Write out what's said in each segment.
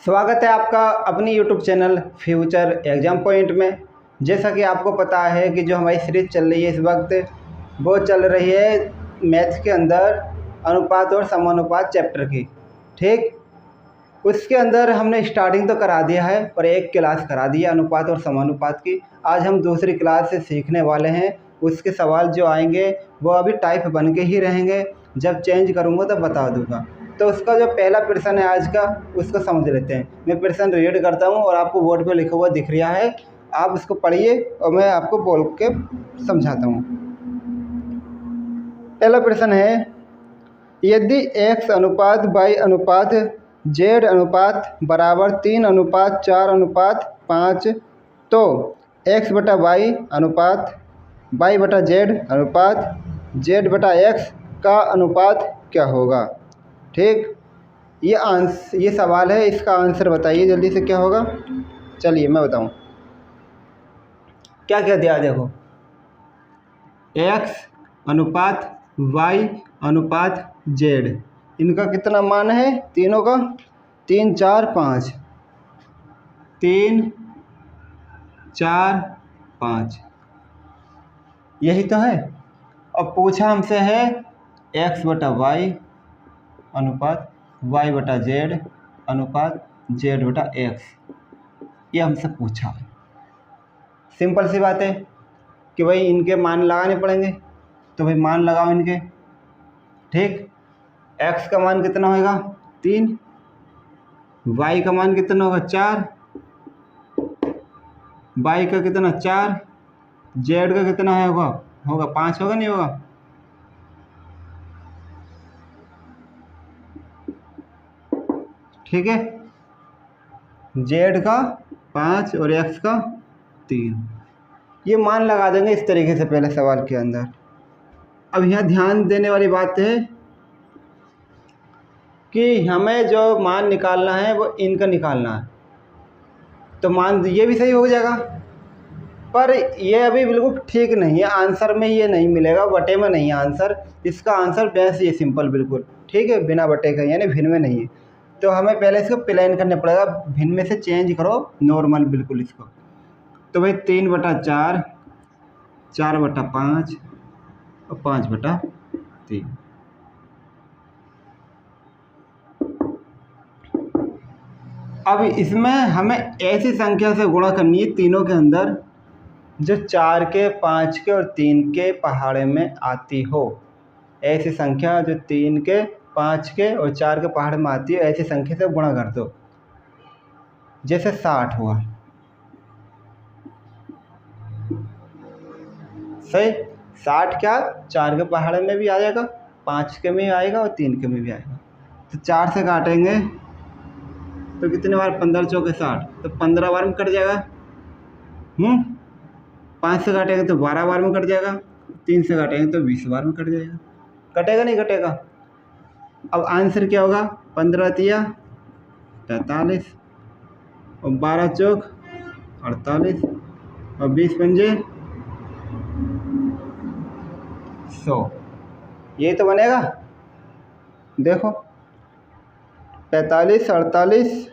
स्वागत है आपका अपनी YouTube channel future exam point में। जैसा कि आपको पता है कि जो हमारी सीरीज़ चल रही है इस वक्त वो चल रही है मैथ्स के अंदर अनुपात और समानुपात चैप्टर की। ठीक, उसके अंदर हमने स्टार्टिंग तो करा दिया है और एक क्लास करा दी है अनुपात और समानुपात की। आज हम दूसरी क्लास से सीखने वाले हैं। उसके सवाल जो आएंगे वो अभी टाइप बन के ही रहेंगे, जब चेंज करूँगा तब बता दूँगा। तो उसका जो पहला प्रश्न है आज का, उसको समझ लेते हैं। मैं प्रश्न रीड करता हूँ और आपको बोर्ड पे लिखा हुआ दिख रहा है, आप उसको पढ़िए और मैं आपको बोल के समझाता हूँ। पहला प्रश्न है, यदि x अनुपात y अनुपात z अनुपात बराबर 3:4:5 तो x बटा y अनुपात y बटा z अनुपात z बटा x का अनुपात क्या होगा। ठीक, ये सवाल है, इसका आंसर बताइए जल्दी से क्या होगा। चलिए मैं बताऊं क्या क्या दिया। देखो, x अनुपात y अनुपात z, इनका कितना मान है तीनों का, 3 4 5, 3 4 5, यही तो है। अब पूछा हमसे है x बटा y अनुपात y बटा z अनुपात z बटा x, ये हमसे पूछा है। सिंपल सी बात है कि भाई इनके मान लगाने पड़ेंगे, तो भाई मान लगाओ इनके। ठीक, x का मान कितना होगा 3, y का मान कितना होगा 4, y का कितना 4, z का कितना होगा 5, होगा नहीं होगा। ठीक है, z का 5 और x का 3, ये मान लगा देंगे इस तरीके से पहले सवाल के अंदर। अब यहाँ ध्यान देने वाली बात है कि हमें जो मान निकालना है वो इनका निकालना है, तो मान ये भी सही हो जाएगा, पर ये अभी बिल्कुल ठीक नहीं है। आंसर में ये नहीं मिलेगा, बटे में नहीं है आंसर। इसका आंसर वैसे ही सिंपल बिल्कुल ठीक है, बिना बटे का, यानी भिन्न में नहीं है। तो हमें पहले इसको प्लेन करना पड़ेगा, भिन्न में से चेंज करो नॉर्मल बिल्कुल इसको। तो भाई 3 बटा 4, 4 बटा 5 और 5 बटा 3। अब इसमें हमें ऐसी संख्या से गुणा करनी है तीनों के अंदर जो 4 के 5 के और 3 के पहाड़े में आती हो। ऐसी संख्या जो 3 के 5 के और 4 के पहाड़ में आती है, ऐसी संख्या से गुणा कर दो। जैसे 60 हुआ, सही। 60 क्या 4 के पहाड़े में भी आ जाएगा, 5 के में भी आएगा और 3 के में भी आएगा। तो 4 से काटेंगे तो कितने बार, 15 चौके 60, तो 15 बार में कट जाएगा। 5 से काटेंगे तो 12 बार में कट जाएगा, 3 से काटेंगे तो 20 बार में कट जाएगा। कटेगा नहीं कटेगा। अब आंसर क्या होगा, 15 तिया 43 और 12 चौक 48 और 20 पंजे 100, यही तो बनेगा। देखो 45 48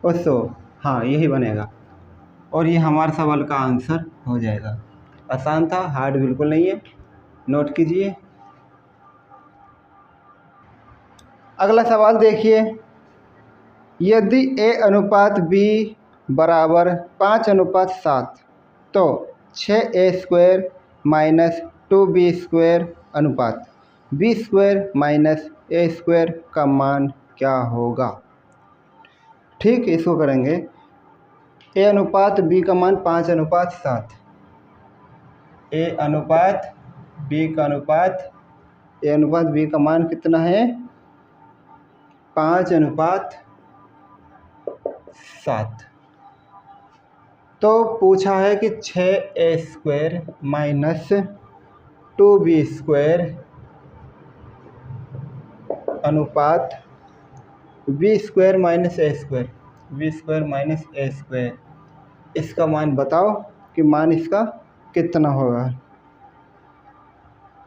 और 100, हाँ यही बनेगा और ये हमारे सवाल का आंसर हो जाएगा। आसान था, हार्ड बिल्कुल नहीं है, नोट कीजिए। अगला सवाल देखिए, यदि a अनुपात b बराबर 5:7 तो 6a² माइनस 2b² अनुपात b² माइनस a² का मान क्या होगा। ठीक, इसको करेंगे। a अनुपात b का मान 5:7, a अनुपात b का मान कितना है 5:7। तो पूछा है कि 6a² माइनस 2b² अनुपात b² माइनस a², इसका मान बताओ कि मान इसका कितना होगा।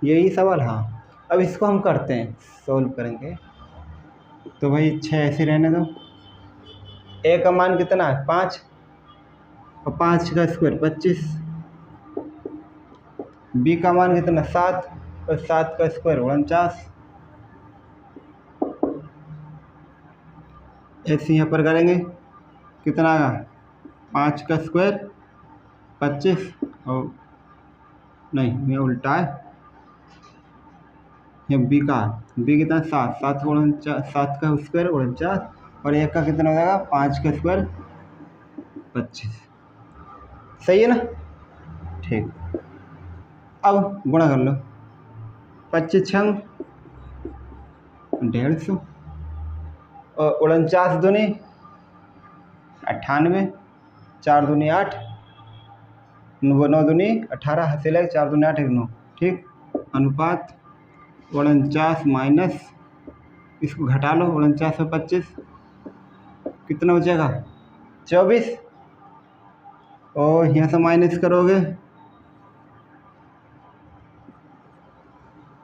यही सवाल, हाँ। अब इसको हम करते हैं, सोल्व करेंगे। तो भाई 6 ऐसे रहने दो। ए का मान कितना है 5 और 5 का स्क्वायर 25। बी का मान कितना 7 और 7 का स्क्वायर 49। ऐसे यहाँ पर करेंगे कितना आएगा 5 का स्क्वायर 25 और नहीं ये उल्टा है, ये बी कितना 7 7 का स्क्वायर 49 और एक का कितना हो जाएगा 5 का स्क्वायर 25। सही है ना। ठीक, अब गुणा कर लो 25 छंग 150 और 49 दूनी 98, 4 दूनी 8, 9 दूनी 18, हंसे लगे 4 दूनी 8 1 9। ठीक, अनुपात 49 माइनस इसको घटा लो 49 में 25 कितना बचेगा 24 और यहाँ से माइनस करोगे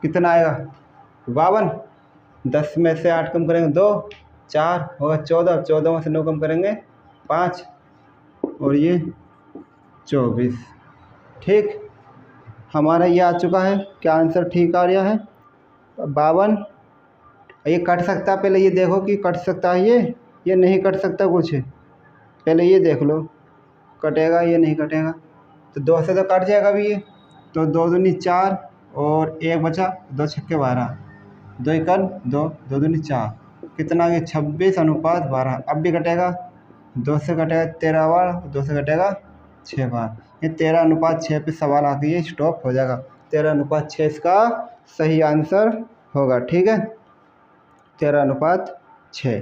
कितना आएगा 52। 10 में से 8 कम करेंगे 2 4 होगा 14, 14 में से 9 कम करेंगे 5 और ये 24। ठीक, हमारा ये आ चुका है। क्या आंसर ठीक आ रहा है 52। ये कट सकता है, पहले ये देखो कि कट सकता है ये नहीं कट सकता कुछ, पहले ये देख लो कटेगा ये नहीं कटेगा। तो 2 से तो कट जाएगा अभी ये, तो 2 दूनी 4 और 1 बचा 2 छक्के 12, 2 एकन 2 2 दूनी 4 कितना आ गया 26 अनुपात 12। अब भी कटेगा 2 से कटेगा 13 बार, 2 से कटेगा 6 बार। ये 13 अनुपात 6 पे सवाल आके ये स्टॉप हो जाएगा। 13 अनुपात 6 इसका सही आंसर होगा। ठीक है 13 अनुपात 6।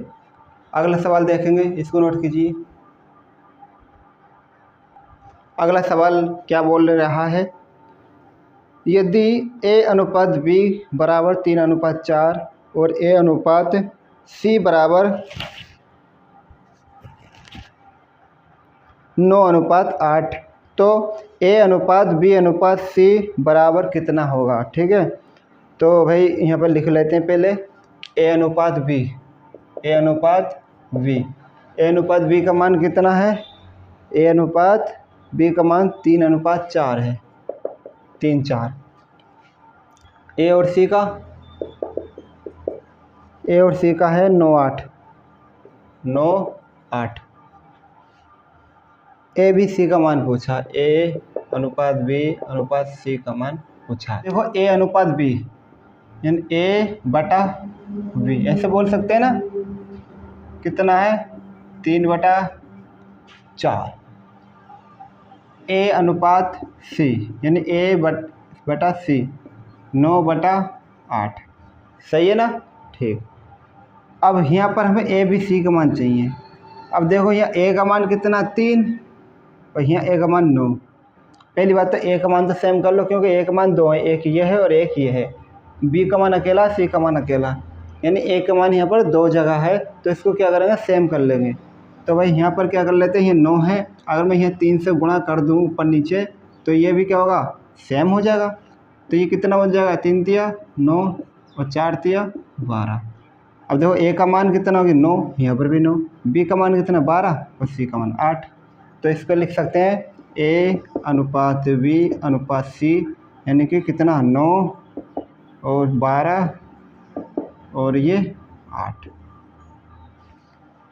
अगला सवाल देखेंगे, इसको नोट कीजिए। अगला सवाल क्या बोल रहा है, यदि ए अनुपात बी बराबर 3 अनुपात 4 और ए अनुपात सी बराबर 9 अनुपात 8 तो ए अनुपात बी अनुपात सी बराबर कितना होगा। ठीक है, तो भाई यहाँ पर लिख लेते हैं पहले ए अनुपात बी, ए अनुपात बी, ए अनुपात बी का मान कितना है, ए अनुपात बी का मान 3 अनुपात 4 है, 3 4। ए और सी का है 9 8 9 8। ए बी सी का मान पूछा, ए अनुपात बी अनुपात सी का मान पूछा। देखो ए अनुपात बी यानी ए बटा बी ऐसे बोल सकते हैं ना, कितना है 3 बटा 4। ए अनुपात सी यानी ए बटा सी 9 बटा 8। सही है ना। ठीक, अब यहाँ पर हमें ए बी सी का मान चाहिए। अब देखो यहाँ ए का मान कितना 3 और यहाँ ए का मान 9। पहली बात तो ए का मान तो सेम कर लो क्योंकि ए का मान 2 है, एक ये है और एक ये है। बी का मान अकेला, सी का मान अकेला, यानी ए का मान यहाँ पर 2 जगह है, तो इसको क्या करेंगे सेम कर लेंगे। तो भाई यहाँ पर क्या कर लेते हैं, ये 9 है, अगर मैं यहाँ 3 से गुणा कर दूँ ऊपर नीचे तो ये भी क्या होगा सेम हो जाएगा। तो ये कितना बन जाएगा 3 तिया 9 और 4 तिया 12। अब देखो ए का मान कितना होगी 9, यहाँ पर भी 9, बी का मान कितना 12 और सी का मान 8। तो इसको लिख सकते हैं ए अनुपात बी अनुपात सी यानी कि कितना 9 और 12 और ये 8।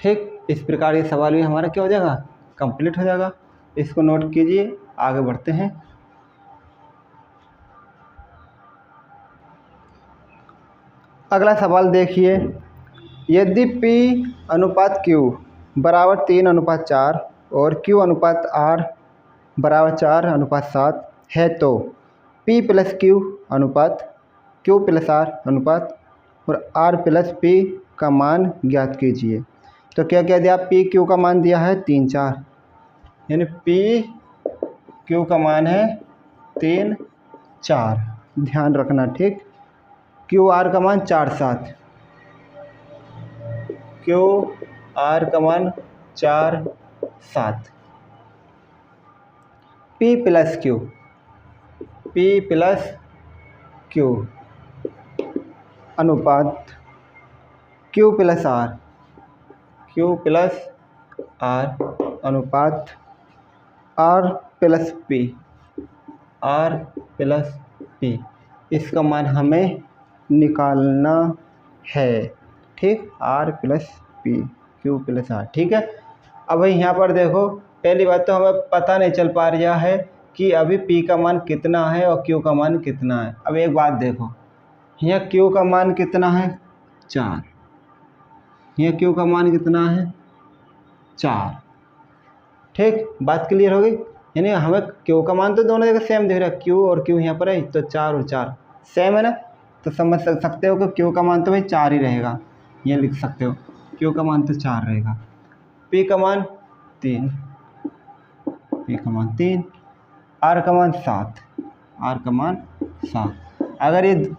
ठीक, इस प्रकार ये सवाल भी हमारा क्या हो जाएगा कंप्लीट हो जाएगा। इसको नोट कीजिए, आगे बढ़ते हैं। अगला सवाल देखिए, यदि P अनुपात Q बराबर 3 अनुपात 4 और Q अनुपात R बराबर 4 अनुपात 7 है तो P प्लस Q अनुपात Q प्लस R अनुपात और R प्लस P का मान ज्ञात कीजिए। तो क्या क्या दिया, P Q का मान दिया है 3 4 यानी P Q का मान है 3 4, ध्यान रखना। ठीक, Q R का मान 4 7, Q R का मान 4 7। P प्लस Q अनुपात क्यू प्लस आर अनुपात आर प्लस पी इसका मान हमें निकालना है। ठीक, R plus P Q plus R. ठीक है, अब भाई यहाँ पर देखो, पहली बात तो हमें पता नहीं चल पा रहा है कि अभी पी का मान कितना है और क्यू का मान कितना है। अब एक बात देखो, यहाँ क्यू का मान कितना है 4, यहाँ क्यू का मान कितना है 4। ठीक, बात क्लियर हो गई। यानी हमें क्यू का मान तो दोनों जगह सेम दिख रहा है, क्यू और क्यू यहाँ पर है तो 4 और 4 सेम है ना, तो समझ सकते हो कि क्यू का मान तो भाई 4 ही रहेगा। ये लिख सकते हो क्यू का मान तो 4 रहेगा। पी का मान 3, आर का मान 7। अगर ये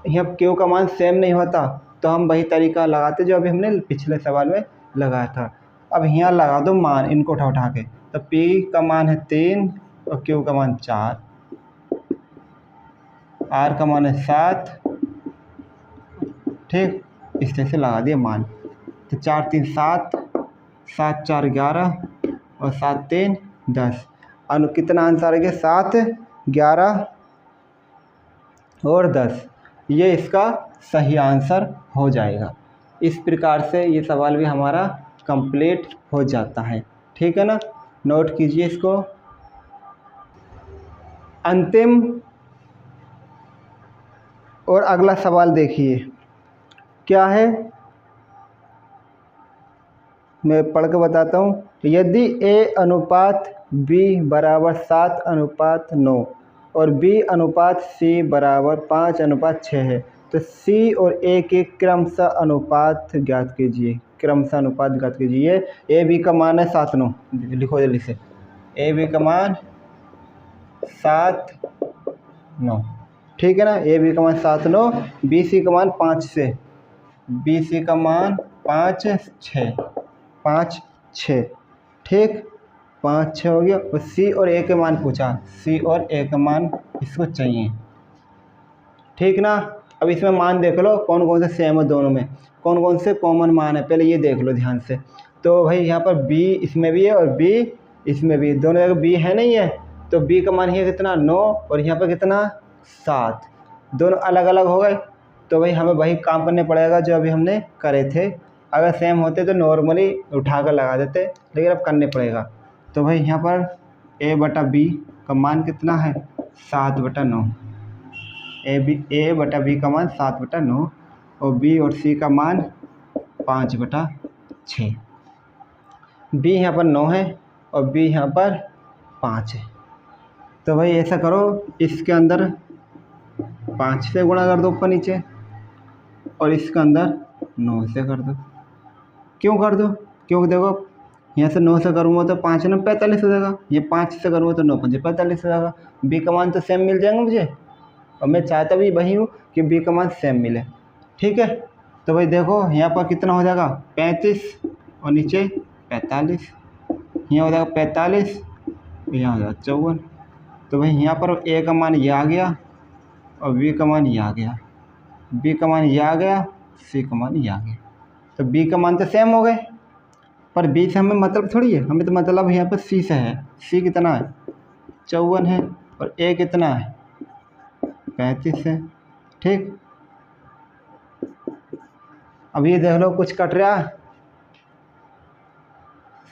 यहाँ क्यू का मान सेम नहीं होता तो हम वही तरीका लगाते जो अभी हमने पिछले सवाल में लगाया था। अब यहाँ लगा दो मान, इनको उठा के, तो पी का मान है 3 और क्यू का मान 4, आर का मान है 7। ठीक, इस तरह से लगा दिया मान, तो 4 3 7, 7 4 11 और 7 3 10। कितना आंसर आ गया 7 11 और 10। ये इसका सही आंसर हो जाएगा। इस प्रकार से ये सवाल भी हमारा कंप्लीट हो जाता है। ठीक है ना, नोट कीजिए इसको। अंतिम और अगला सवाल देखिए क्या है, मैं पढ़ के बताता हूँ। यदि A अनुपात B बराबर 7:9 और B अनुपात C बराबर 5:6 है तो C और A के क्रमशः अनुपात ज्ञात कीजिए। A B का मान है 7:9, लिखो जल्दी से। A B का मान 7:9, ठीक है ना। A B का मान 7:9, B C का मान 5:6, B C का मान 5:6, 5:6। ठीक, 5:6 हो गया। और C और A के मान पूछा, C और A का मान इसको चाहिए। ठीक ना, अब इसमें मान देख लो कौन कौन से सेम है, दोनों में कौन कौन से कॉमन मान है, पहले ये देख लो ध्यान से। तो भाई यहाँ पर B इसमें भी है और B इसमें भी, दोनों जगह B है नहीं है, तो B का मान है कितना 9 और यहाँ पर कितना 7, दोनों अलग अलग हो गए। तो भाई हमें वही काम करने पड़ेगा जो अभी हमने करे थे। अगर सेम होते तो नॉर्मली उठा कर लगा देते, लेकिन अब करने पड़ेगा। तो भाई यहाँ पर A बटा B का मान कितना है 7/9, A बटा B का मान 7/9 और B और C का मान 5/6। B यहाँ पर 9 है और B यहाँ पर 5 है। तो भाई ऐसा करो, इसके अंदर 5 से गुणा कर दो ऊपर नीचे और इसके अंदर 9 से कर दो। क्यों कर दो? क्योंकि देखो यहाँ से 9 से करूँगा तो 5 9 45 हो जाएगा, ये 5 से करूँगा तो 9 5 45 हो जाएगा। B का मान तो सेम मिल जाएगा मुझे, और मैं चाहता भी वही हूँ कि B का मान सेम मिले। ठीक है, तो भाई देखो यहाँ पर कितना हो जाएगा 35 और नीचे 45, यहाँ हो जाएगा 45, यहाँ हो जाएगा 54। तो भाई यहाँ पर A का मान ये आ गया और B का मान ये आ गया, B का मान ये आ गया, C का मान ये आ गया। तो B का मान तो सेम हो गए, पर B से हमें मतलब थोड़ी है, हमें तो मतलब यहाँ पर C से है। C कितना है 54 है और A कितना है 35 है। ठीक, अब ये देख लो कुछ कट रहा है,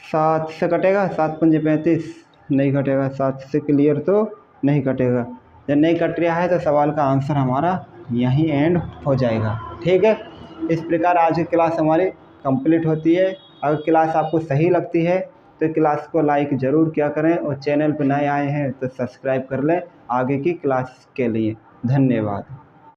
7 से कटेगा, 7 पंजे 35 नहीं कटेगा, 7 से क्लियर तो नहीं कटेगा। जब नहीं कट रहा है तो सवाल का आंसर हमारा यहीं एंड हो जाएगा। ठीक है, इस प्रकार आज की क्लास हमारी कंप्लीट होती है। अगर क्लास आपको सही लगती है तो क्लास को लाइक ज़रूर किया करें और चैनल पर नए आए हैं तो सब्सक्राइब कर लें आगे की क्लास के लिए। धन्यवाद।